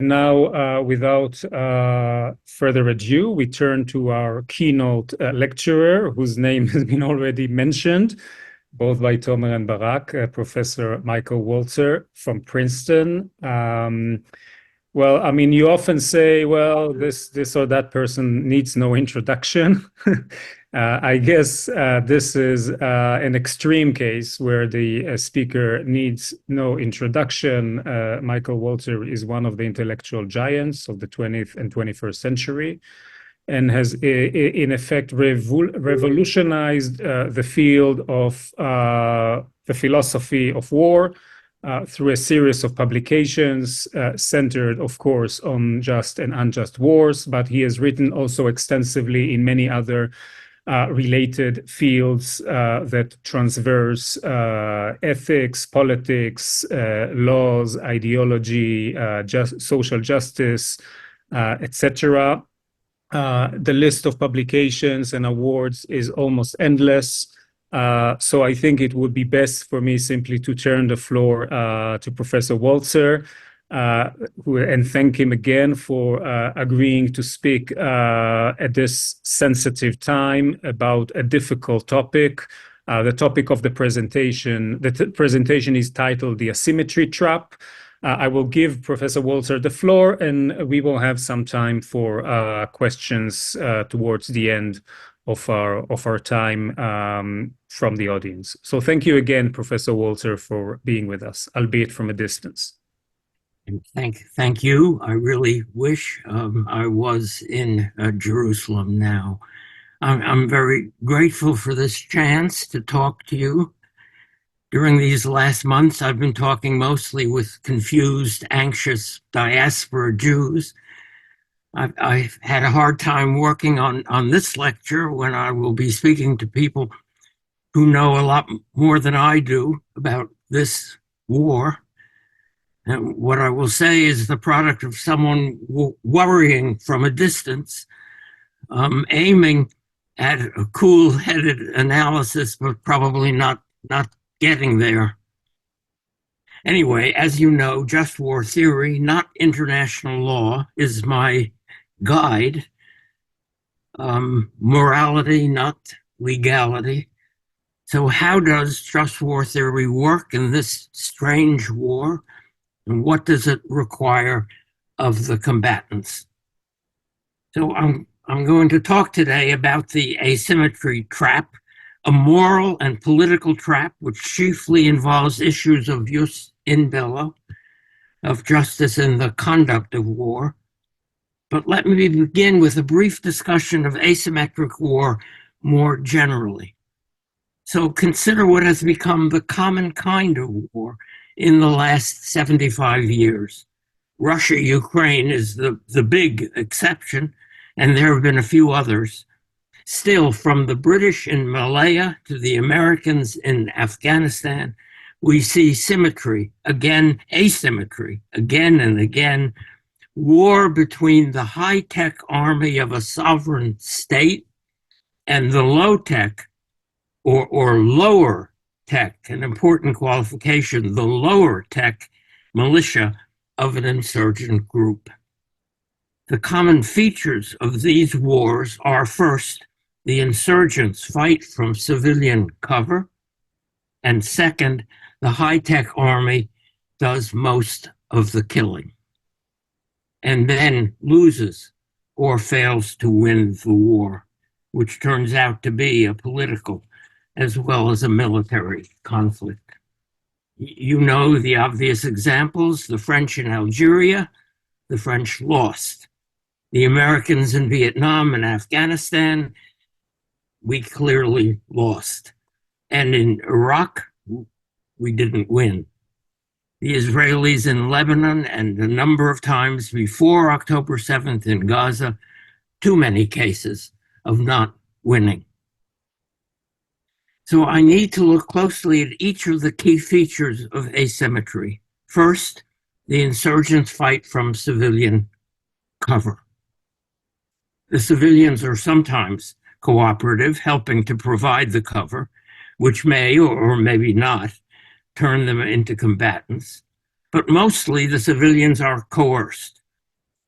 Now, without further ado, we turn to our keynote lecturer, whose name has been already mentioned, both by Tomer and Barak, Professor Michael Walzer from Princeton. Well, I mean, you often say, well, this or that person needs no introduction. I guess this is an extreme case where the speaker needs no introduction. Michael Walzer is one of the intellectual giants of the 20th and 21st century and has, in effect, revolutionized the field of the philosophy of war, through a series of publications centered, of course, on just and unjust wars, but he has written also extensively in many other related fields that transverse ethics, politics, laws, ideology, social justice, etc. The list of publications and awards is almost endless. So I think it would be best for me simply to turn the floor to Professor Walzer and thank him again for agreeing to speak at this sensitive time about a difficult topic. The topic of the presentation, presentation is titled The Asymmetry Trap. I will give Professor Walzer the floor, and we will have some time for questions towards the end of our time from the audience. So thank you again, Professor Walzer, for being with us, albeit from a distance. Thank you. I really wish I was in Jerusalem now. I'm very grateful for this chance to talk to you. During these last months, I've been talking mostly with confused, anxious diaspora Jews. I've had a hard time working on this lecture when I will be speaking to people who know a lot more than I do about this war. And what I will say is the product of someone worrying from a distance, aiming at a cool-headed analysis, but probably not getting there. Anyway, as you know, just war theory, not international law, is my guide. Morality, not legality. So how does just war theory work in this strange war? And what does it require of the combatants? So I'm going to talk today about the asymmetry trap, a moral and political trap which chiefly involves issues of jus in bello, of justice in the conduct of war. But let me begin with a brief discussion of asymmetric war more generally. So consider what has become the common kind of war in the last 75 years. Russia-Ukraine is the big exception, and there have been a few others. Still, from the British in Malaya to the Americans in Afghanistan, we see symmetry, again, asymmetry, again and again, war between the high-tech army of a sovereign state and the low-tech or lower tech, an important qualification, the lower tech militia of an insurgent group. The common features of these wars are, first, the insurgents fight from civilian cover, and second, the high-tech army does most of the killing, and then loses or fails to win the war, which turns out to be a political as well as a military conflict. You know the obvious examples: the French in Algeria, the French lost. The Americans in Vietnam and Afghanistan, we clearly lost. And in Iraq, we didn't win. The Israelis in Lebanon and a number of times before October 7th in Gaza, too many cases of not winning. So I need to look closely at each of the key features of asymmetry. First, the insurgents fight from civilian cover. The civilians are sometimes cooperative, helping to provide the cover, which may or maybe not turn them into combatants. But mostly the civilians are coerced.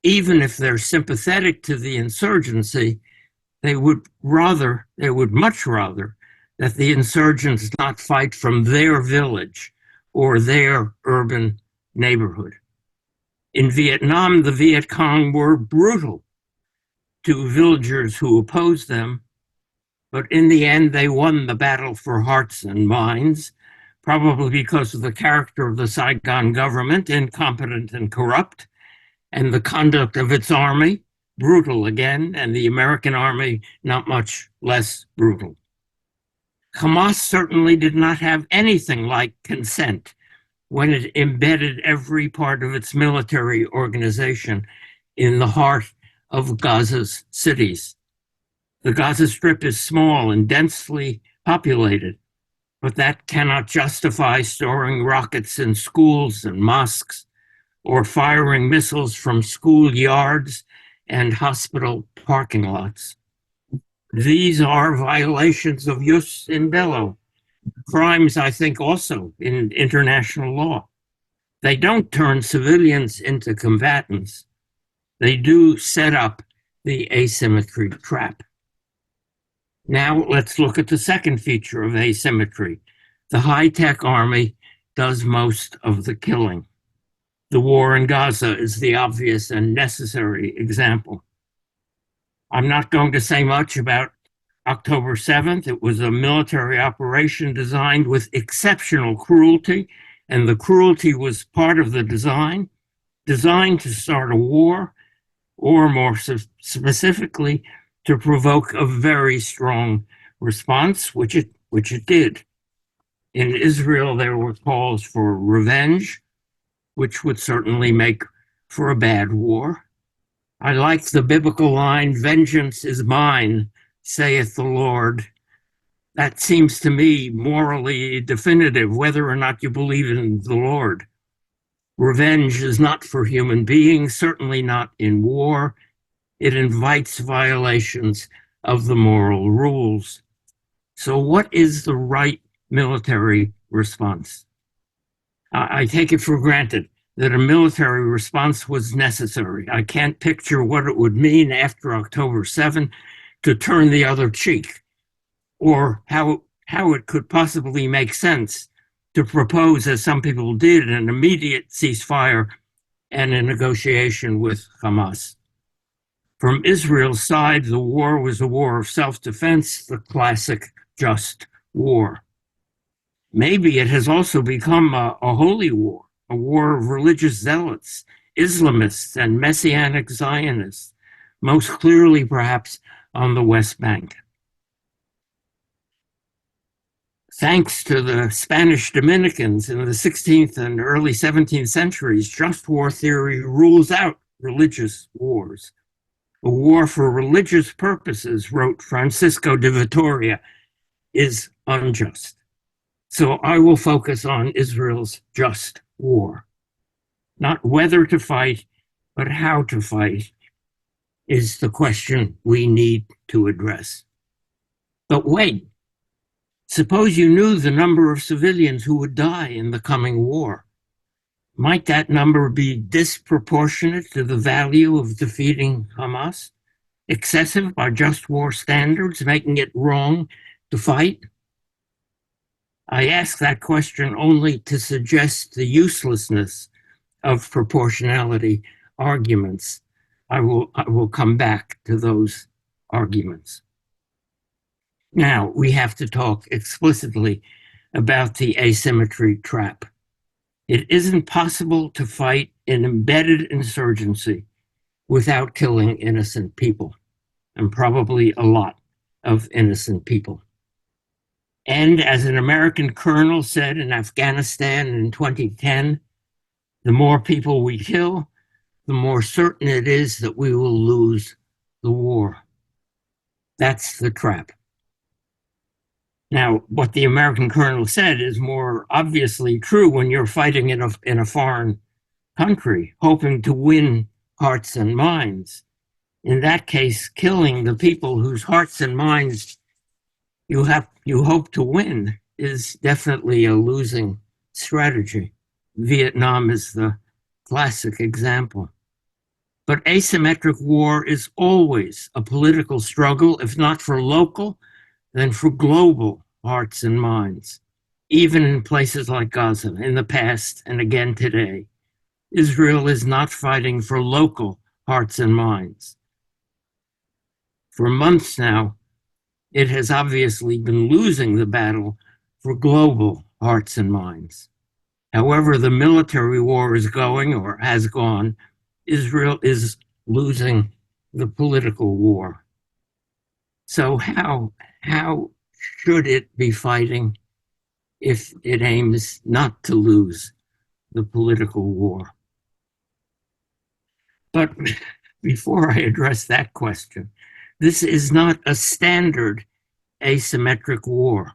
even if they're sympathetic to the insurgency, they would much rather that the insurgents not fight from their village or their urban neighborhood. In Vietnam, the Viet Cong were brutal to villagers who opposed them, but in the end, they won the battle for hearts and minds, probably because of the character of the Saigon government, incompetent and corrupt, and the conduct of its army, brutal again, and the American army not much less brutal. Hamas certainly did not have anything like consent when it embedded every part of its military organization in the heart of Gaza's cities. The Gaza Strip is small and densely populated, but that cannot justify storing rockets in schools and mosques or firing missiles from school yards and hospital parking lots. These are violations of jus in bello, crimes, I think, also in international law. They don't turn civilians into combatants. They do set up the asymmetry trap. Now let's look at the second feature of asymmetry. The high-tech army does most of the killing. The war in Gaza is the obvious and necessary example. I'm not going to say much about October 7th. It was a military operation designed with exceptional cruelty, and the cruelty was part of the design, designed to start a war, or more specifically, to provoke a very strong response, which it did. In Israel, there were calls for revenge, which would certainly make for a bad war. I like the biblical line, "Vengeance is mine, saith the Lord." That seems to me morally definitive, whether or not you believe in the Lord. Revenge is not for human beings, certainly not in war. It invites violations of the moral rules. So what is the right military response? I take it for granted that a military response was necessary. I can't picture what it would mean after October 7 to turn the other cheek, or how it could possibly make sense to propose, as some people did, an immediate ceasefire and a negotiation with Hamas. From Israel's side, the war was a war of self-defense, the classic just war. Maybe it has also become a holy war, a war of religious zealots, Islamists, and Messianic Zionists, most clearly perhaps on the West Bank. Thanks to the Spanish Dominicans in the 16th and early 17th centuries, just war theory rules out religious wars. A war for religious purposes, wrote Francisco de Vitoria, is unjust. So I will focus on Israel's just war. Not whether to fight, but how to fight is the question we need to address. But wait, suppose you knew the number of civilians who would die in the coming war. Might that number be disproportionate to the value of defeating Hamas? Excessive by just war standards, making it wrong to fight? I ask that question only to suggest the uselessness of proportionality arguments. I will come back to those arguments. Now, we have to talk explicitly about the asymmetry trap. It isn't possible to fight an embedded insurgency without killing innocent people, and probably a lot of innocent people. And as an American colonel said in Afghanistan in 2010, the more people we kill, the more certain it is that we will lose the war. That's the trap. Now, what the American colonel said is more obviously true when you're fighting in a foreign country, hoping to win hearts and minds. In that case, killing the people whose hearts and minds you hope to win is definitely a losing strategy. Vietnam is the classic example. But asymmetric war is always a political struggle, if not for local, then for global hearts and minds. Even in places like Gaza, in the past and again today, Israel is not fighting for local hearts and minds. For months now, it has obviously been losing the battle for global hearts and minds. However the military war is going or has gone, Israel is losing the political war. So how should it be fighting if it aims not to lose the political war? But before I address that question, this is not a standard asymmetric war.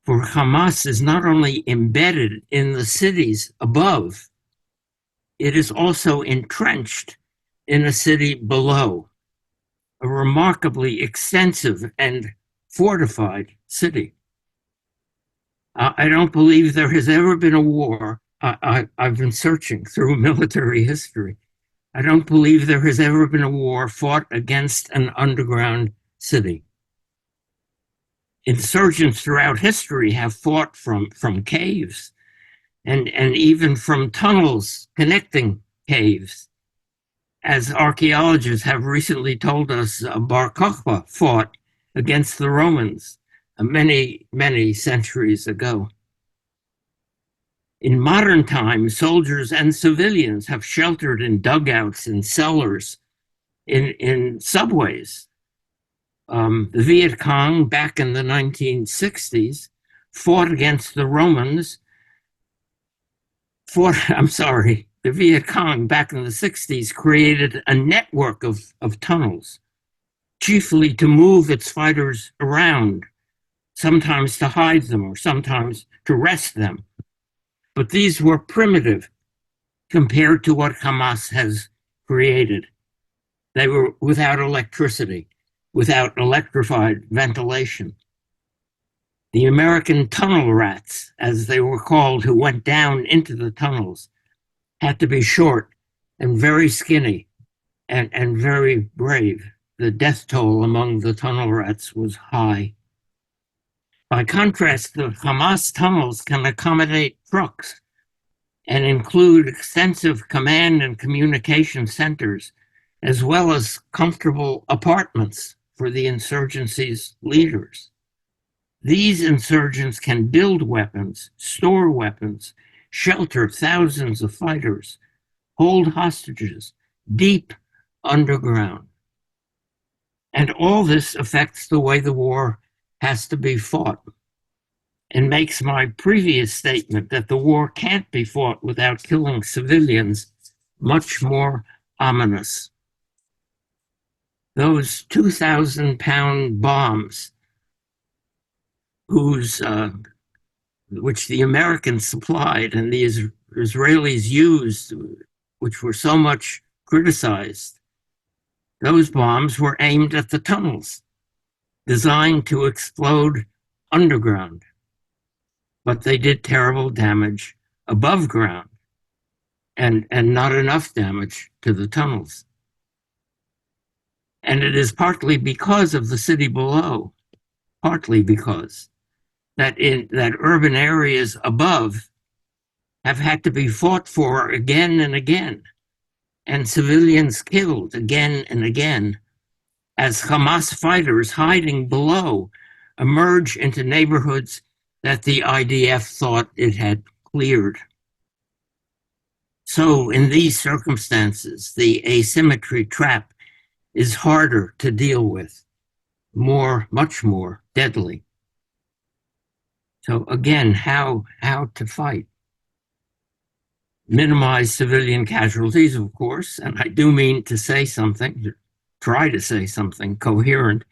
For Hamas is not only embedded in the cities above, it is also entrenched in a city below, a remarkably extensive and fortified city. I don't believe there has ever been a war. I've been searching through military history. I don't believe there has ever been a war fought against an underground city. Insurgents throughout history have fought from caves and even from tunnels connecting caves. As archaeologists have recently told us, Bar Kokhba fought against the Romans many centuries ago. In modern times, soldiers and civilians have sheltered in dugouts, in cellars, in subways. The Viet Cong back in the 1960s fought against the Romans. The Viet Cong back in the 60s created a network of tunnels, chiefly to move its fighters around, sometimes to hide them or sometimes to rest them. But these were primitive compared to what Hamas has created. They were without electricity, without electrified ventilation. The American tunnel rats, as they were called, who went down into the tunnels, had to be short and very skinny and very brave. The death toll among the tunnel rats was high. By contrast, the Hamas tunnels can accommodate trucks and include extensive command and communication centers, as well as comfortable apartments for the insurgency's leaders. These insurgents can build weapons, store weapons, shelter thousands of fighters, hold hostages deep underground. And all this affects the way the war has to be fought and makes my previous statement that the war can't be fought without killing civilians much more ominous. Those 2,000-pound bombs which the Americans supplied and the Israelis used, which were so much criticized, those bombs were aimed at the tunnels, designed to explode underground. But they did terrible damage above ground and not enough damage to the tunnels. And it is partly because of the city below, partly because that urban areas above have had to be fought for again and again, and civilians killed again and again, as Hamas fighters hiding below emerge into neighborhoods that the IDF thought it had cleared. So in these circumstances, the asymmetry trap is harder to deal with, much more deadly. So again, how to fight? Minimize civilian casualties, of course, and I do mean to say something, try to say something coherent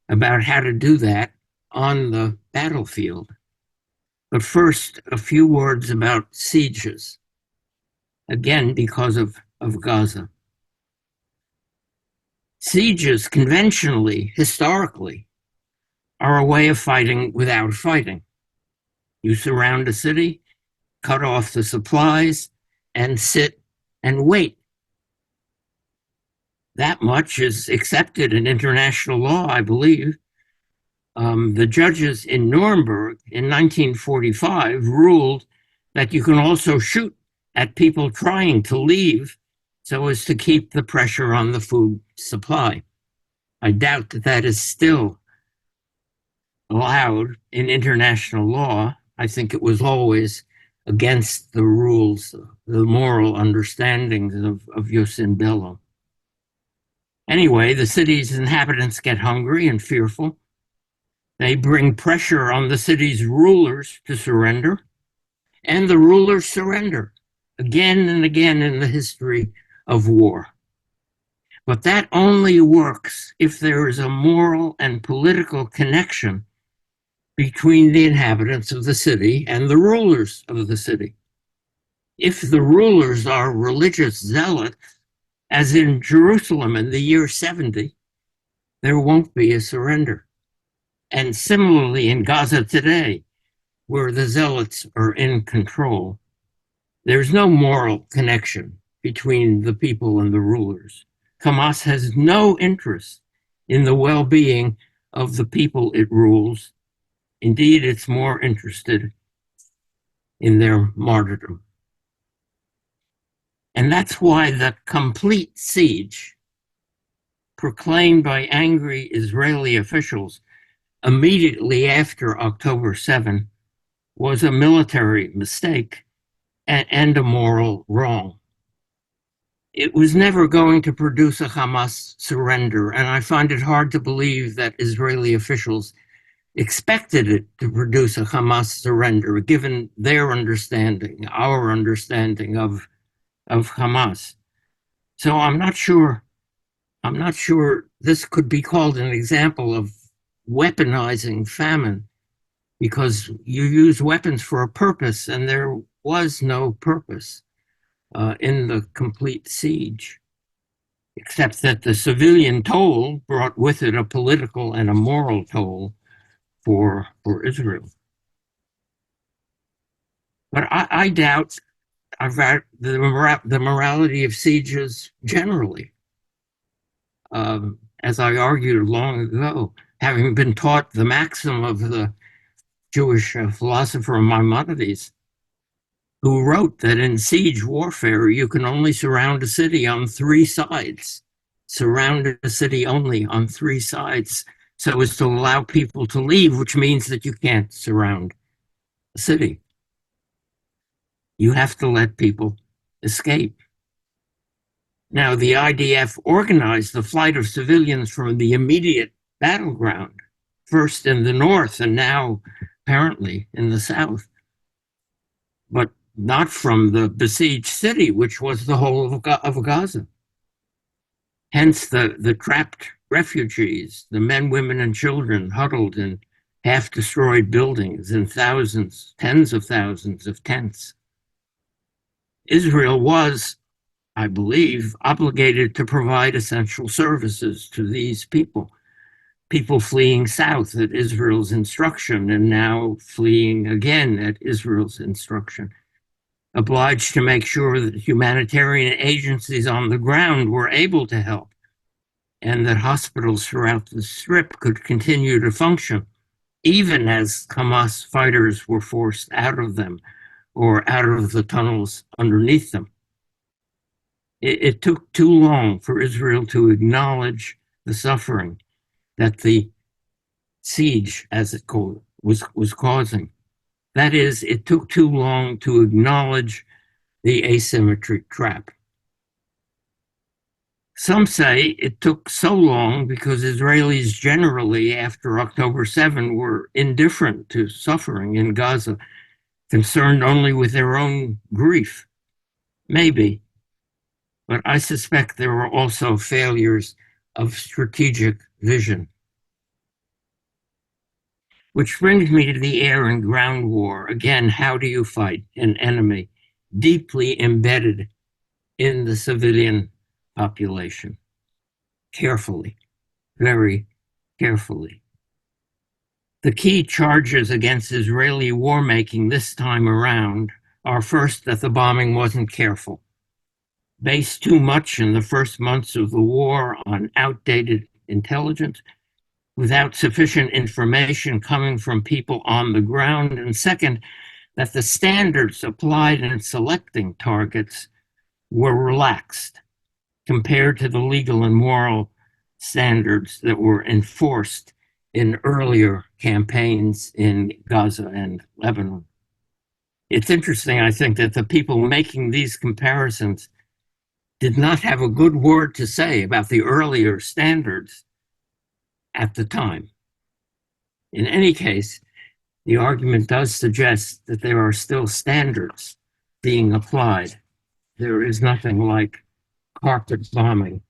about how to do that on the battlefield. But first, a few words about sieges, again, because of Gaza. Sieges, conventionally, historically, are a way of fighting without fighting. You surround a city, cut off the supplies, and sit and wait. That much is accepted in international law, I believe. The judges in Nuremberg in 1945 ruled that you can also shoot at people trying to leave so as to keep the pressure on the food supply. I doubt that that is still allowed in international law. I think it was always against the rules, the moral understandings of jus in bello. Anyway, the city's inhabitants get hungry and fearful. They bring pressure on the city's rulers to surrender, and the rulers surrender again and again in the history of war. But that only works if there is a moral and political connection between the inhabitants of the city and the rulers of the city. If the rulers are religious zealots, as in Jerusalem in the year 70, there won't be a surrender. And similarly in Gaza today, where the zealots are in control, there's no moral connection between the people and the rulers. Hamas has no interest in the well-being of the people it rules. Indeed, it's more interested in their martyrdom. And that's why the complete siege, proclaimed by angry Israeli officials immediately after October 7, was a military mistake and a moral wrong. It was never going to produce a Hamas surrender, and I find it hard to believe that Israeli officials expected it to produce a Hamas surrender, given their understanding, our understanding of Hamas. So I'm not sure this could be called an example of weaponizing famine, because you use weapons for a purpose, and there was no purpose in the complete siege, except that the civilian toll brought with it a political and a moral toll for Israel. But I doubt the morality of sieges generally. As I argued long ago, having been taught the maxim of the Jewish philosopher Maimonides, who wrote that in siege warfare, you can only surround a city on three sides. Surround a city only on three sides so as to allow people to leave, which means that you can't surround a city. You have to let people escape. Now, the IDF organized the flight of civilians from the immediate battleground, first in the north and now apparently in the south, but not from the besieged city, which was the whole of Gaza. Hence the trapped refugees, the men, women, and children huddled in half-destroyed buildings in thousands, tens of thousands of tents. Israel was, I believe, obligated to provide essential services to these people fleeing south at Israel's instruction and now fleeing again at Israel's instruction, obliged to make sure that humanitarian agencies on the ground were able to help and that hospitals throughout the Strip could continue to function, even as Hamas fighters were forced out of them or out of the tunnels underneath them. It took too long for Israel to acknowledge the suffering that the siege, as it called, was causing. That is, it took too long to acknowledge the asymmetry trap. Some say it took so long because Israelis generally, after October 7, were indifferent to suffering in Gaza, concerned only with their own grief. Maybe. But I suspect there were also failures of strategic vision. Which brings me to the air and ground war. Again, how do you fight an enemy deeply embedded in the civilian population? Carefully, very carefully. The key charges against Israeli war-making this time around are first that the bombing wasn't careful. based too much in the first months of the war on outdated intelligence without sufficient information coming from people on the ground. And second, that the standards applied in selecting targets were relaxed compared to the legal and moral standards that were enforced in earlier campaigns in Gaza and Lebanon. It's interesting, I think, that the people making these comparisons did not have a good word to say about the earlier standards at the time. In any case, the argument does suggest that there are still standards being applied. There is nothing like carpet bombing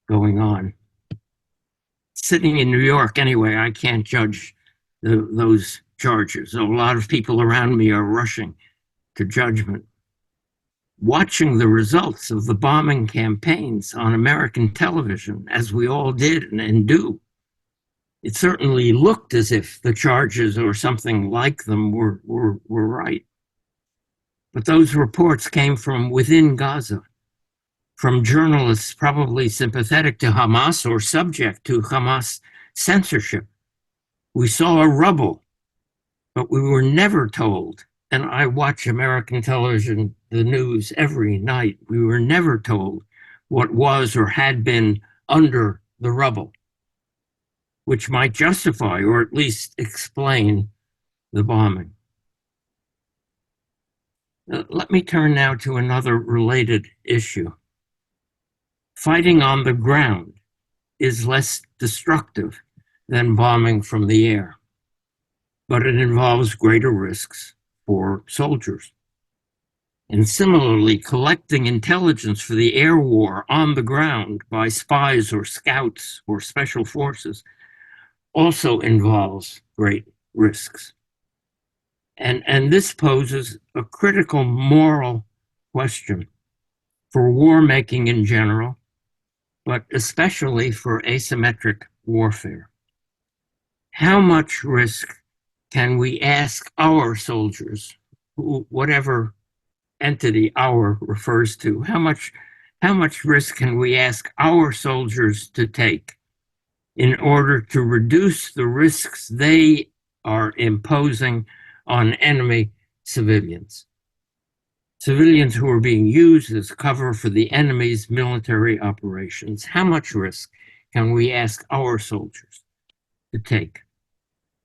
going on. Sitting in New York anyway, I can't judge those charges. A lot of people around me are rushing to judgment. Watching the results of the bombing campaigns on American television, as we all did and do, it certainly looked as if the charges or something like them were right. But those reports came from within Gaza, from journalists probably sympathetic to Hamas or subject to Hamas censorship. We saw a rubble, but we were never told, and I watch American television, the news every night, we were never told what was or had been under the rubble, which might justify or at least explain the bombing. Let me turn now to another related issue. Fighting on the ground is less destructive than bombing from the air, but it involves greater risks for soldiers. And similarly, collecting intelligence for the air war on the ground by spies or scouts or special forces also involves great risks. And this poses a critical moral question for war making in general, but especially for asymmetric warfare. How much risk can we ask our soldiers, whatever entity our refers to, how much risk can we ask our soldiers to take in order to reduce the risks they are imposing on enemy civilians? Civilians who are being used as cover for the enemy's military operations. How much risk can we ask our soldiers to take?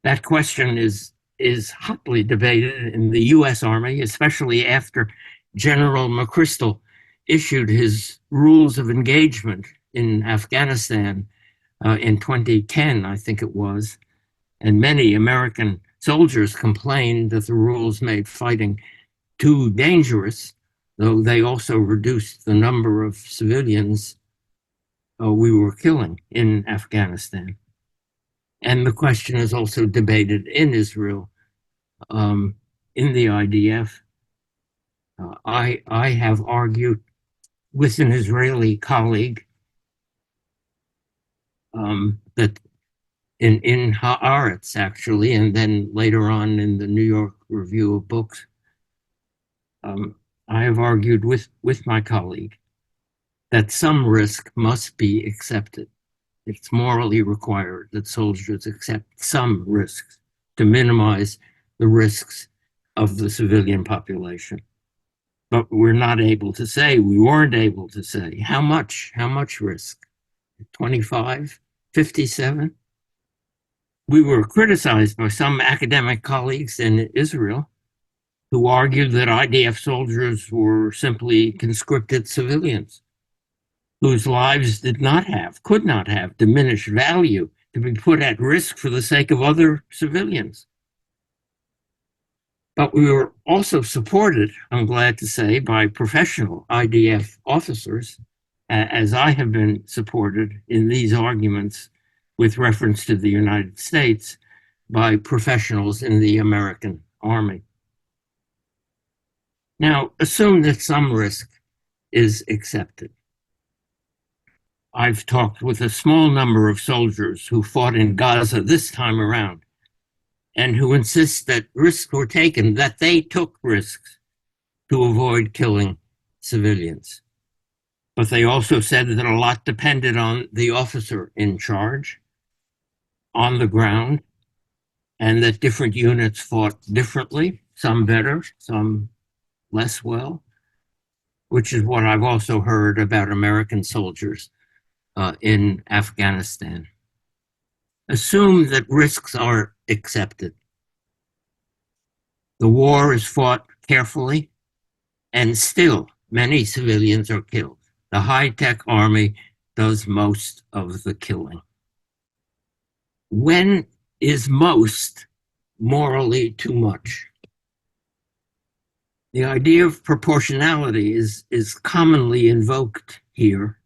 That question is hotly debated in the U.S. Army, especially after General McChrystal issued his rules of engagement in Afghanistan in 2010, I think it was, and many American soldiers complained that the rules made fighting too dangerous, though they also reduced the number of civilians we were killing in Afghanistan. And the question is also debated in Israel, in the IDF. I have argued with an Israeli colleague that in Haaretz, actually, and then later on in the New York Review of Books, I have argued with my colleague that some risk must be accepted. It's morally required that soldiers accept some risks to minimize the risks of the civilian population. But we weren't able to say how much risk, 25, 57? We were criticized by some academic colleagues in Israel who argued that IDF soldiers were simply conscripted civilians whose lives could not have diminished value to be put at risk for the sake of other civilians. But we were also supported, I'm glad to say, by professional IDF officers, as I have been supported in these arguments with reference to the United States by professionals in the American Army. Now, assume that some risk is accepted. I've talked with a small number of soldiers who fought in Gaza this time around and who insist that risks were taken, that they took risks to avoid killing civilians. But they also said that a lot depended on the officer in charge on the ground, and that different units fought differently, some better, some less well, which is what I've also heard about American soldiers in Afghanistan. Assume that risks are accepted. The war is fought carefully, and still many civilians are killed. The high-tech army does most of the killing. When is most morally too much? The idea of proportionality is commonly invoked here.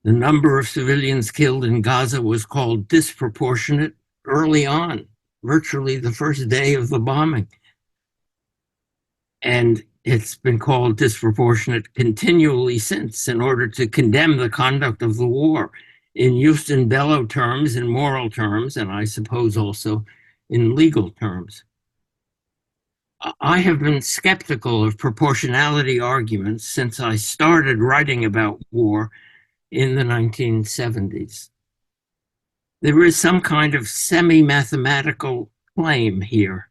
The number of civilians killed in Gaza was called disproportionate early on, virtually the first day of the bombing. And it's been called disproportionate continually since, in order to condemn the conduct of the war in jus in bello terms, in moral terms, and I suppose also in legal terms. I have been skeptical of proportionality arguments since I started writing about war in the 1970s. There is some kind of semi-mathematical claim here.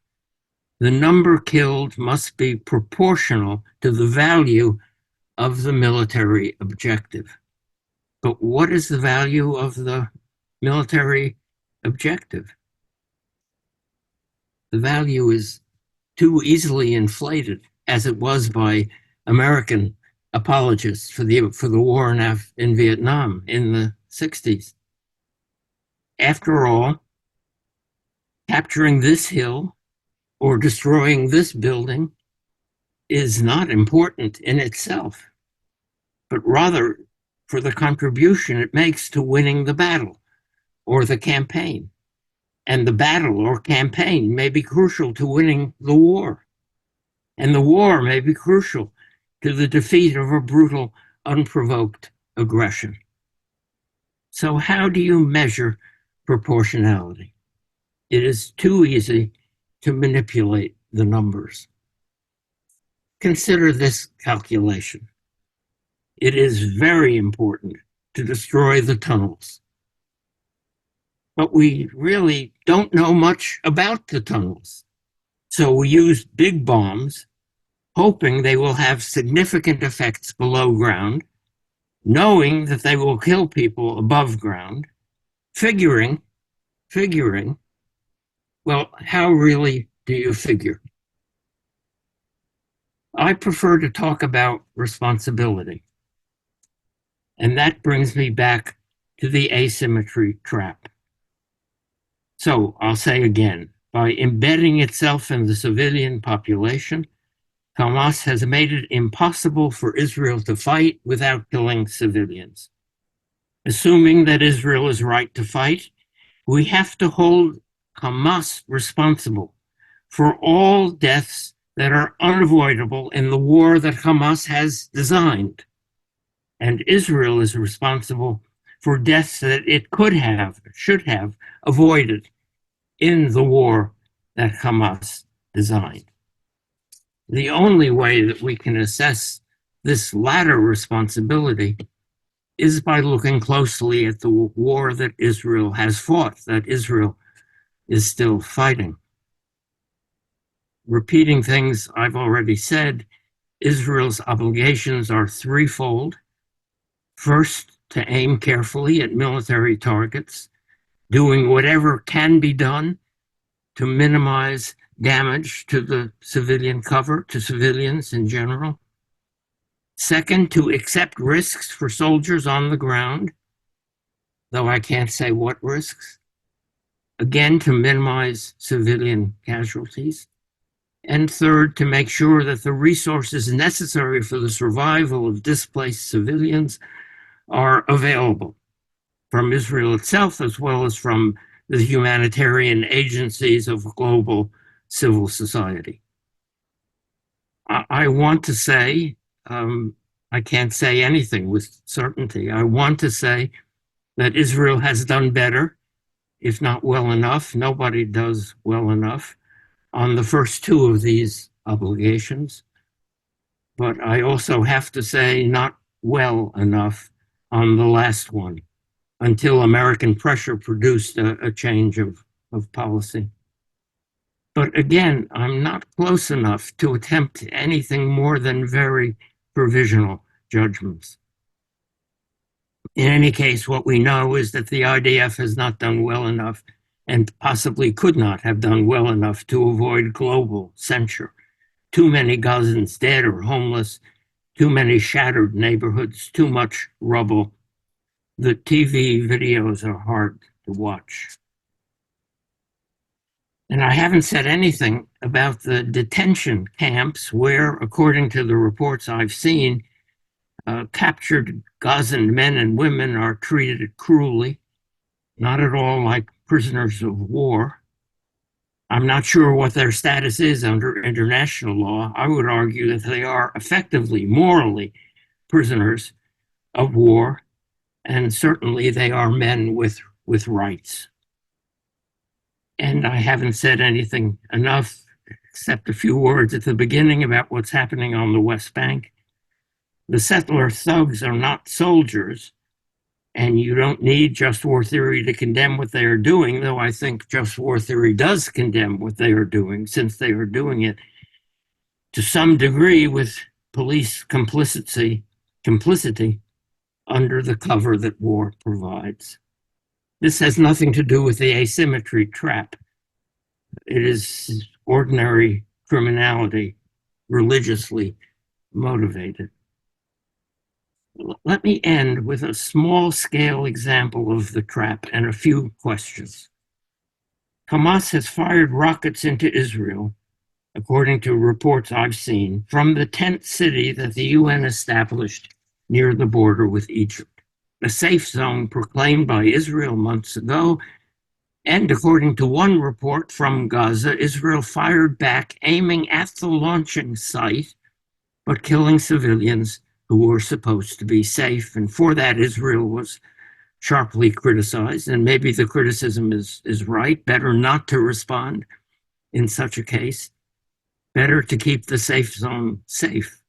The number killed must be proportional to the value of the military objective. But what is the value of the military objective? The value is too easily inflated, as it was by American apologists for the war in Vietnam in the 60s. After all, capturing this hill or destroying this building is not important in itself, but rather for the contribution it makes to winning the battle or the campaign. And the battle or campaign may be crucial to winning the war. And the war may be crucial to the defeat of a brutal, unprovoked aggression. So how do you measure proportionality? It is too easy to manipulate the numbers. Consider this calculation. It is very important to destroy the tunnels. But we really don't know much about the tunnels. So we use big bombs, hoping they will have significant effects below ground, knowing that they will kill people above ground, figuring, well, how really do you figure? I prefer to talk about responsibility. And that brings me back to the asymmetry trap. So I'll say again, by embedding itself in the civilian population, Hamas has made it impossible for Israel to fight without killing civilians. Assuming that Israel is right to fight, we have to hold Hamas responsible for all deaths that are unavoidable in the war that Hamas has designed. And Israel is responsible for deaths that it could have, should have avoided in the war that Hamas designed. The only way that we can assess this latter responsibility is by looking closely at the war that Israel has fought, that Israel is still fighting. Repeating things I've already said, Israel's obligations are threefold. First, to aim carefully at military targets, doing whatever can be done to minimize damage to the civilian cover, to civilians in general. Second, to accept risks for soldiers on the ground, though I can't say what risks. Again, to minimize civilian casualties. And third, to make sure that the resources necessary for the survival of displaced civilians are available from Israel itself, as well as from the humanitarian agencies of global civil society. I want to say, I can't say anything with certainty. I want to say that Israel has done better, if not well enough. Nobody does well enough on the first two of these obligations. But I also have to say, not well enough on the last one until American pressure produced a change of policy. But again, I'm not close enough to attempt anything more than very provisional judgments. In any case, what we know is that the IDF has not done well enough and possibly could not have done well enough to avoid global censure. Too many Gazans dead or homeless, too many shattered neighborhoods, too much rubble. The TV videos are hard to watch. And I haven't said anything about the detention camps where, according to the reports I've seen, captured Gazan men and women are treated cruelly, not at all like prisoners of war. I'm not sure what their status is under international law. I would argue that they are effectively, morally, prisoners of war, and certainly they are men with rights. And I haven't said anything enough, except a few words at the beginning about what's happening on the West Bank. The settler thugs are not soldiers, and you don't need just war theory to condemn what they are doing, though I think just war theory does condemn what they are doing, since they are doing it to some degree with police complicity under the cover that war provides. This has nothing to do with the asymmetry trap. It is ordinary criminality, religiously motivated. Let me end with a small-scale example of the trap and a few questions. Hamas has fired rockets into Israel, according to reports I've seen, from the tent city that the UN established near the border with Egypt, a safe zone proclaimed by Israel months ago. And according to one report from Gaza, Israel fired back, aiming at the launching site, but killing civilians who were supposed to be safe. And for that, Israel was sharply criticized. And maybe the criticism is right. Better not to respond in such a case. Better to keep the safe zone safe.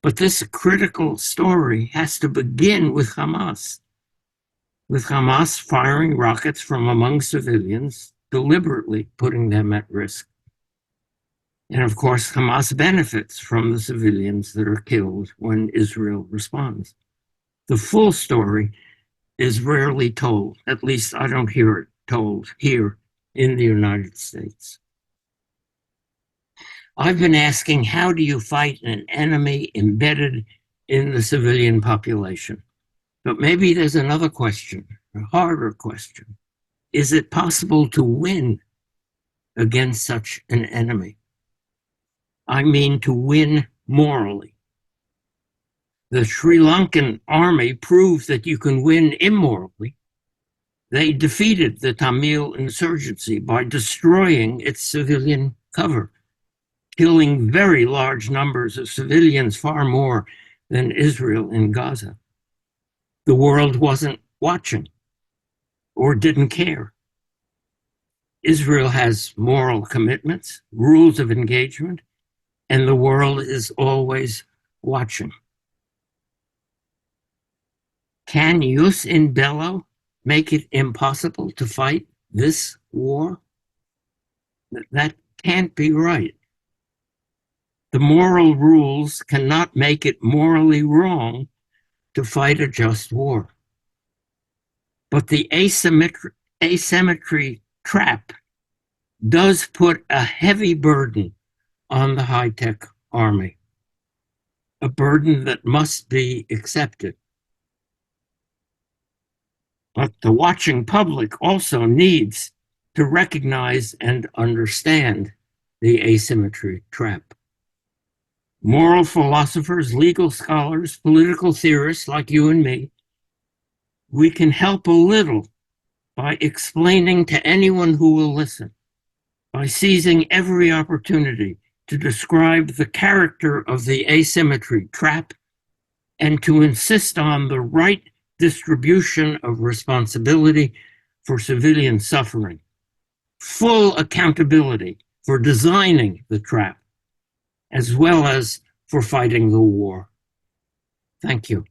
But this critical story has to begin with Hamas firing rockets from among civilians, deliberately putting them at risk. And of course, Hamas benefits from the civilians that are killed when Israel responds. The full story is rarely told. At least I don't hear it told here in the United States. I've been asking, how do you fight an enemy embedded in the civilian population? But maybe there's another question, a harder question. Is it possible to win against such an enemy? I mean to win morally. The Sri Lankan army proved that you can win immorally. They defeated the Tamil insurgency by destroying its civilian cover, killing very large numbers of civilians, far more than Israel in Gaza. The world wasn't watching or didn't care. Israel has moral commitments, rules of engagement, and the world is always watching. Can jus in bello make it impossible to fight this war? That can't be right. The moral rules cannot make it morally wrong to fight a just war. But the asymmetry trap does put a heavy burden on the high-tech army, a burden that must be accepted. But the watching public also needs to recognize and understand the asymmetry trap. Moral philosophers, legal scholars, political theorists like you and me, we can help a little by explaining to anyone who will listen, by seizing every opportunity to describe the character of the asymmetry trap and to insist on the right distribution of responsibility for civilian suffering, full accountability for designing the trap, as well as for fighting the war. Thank you.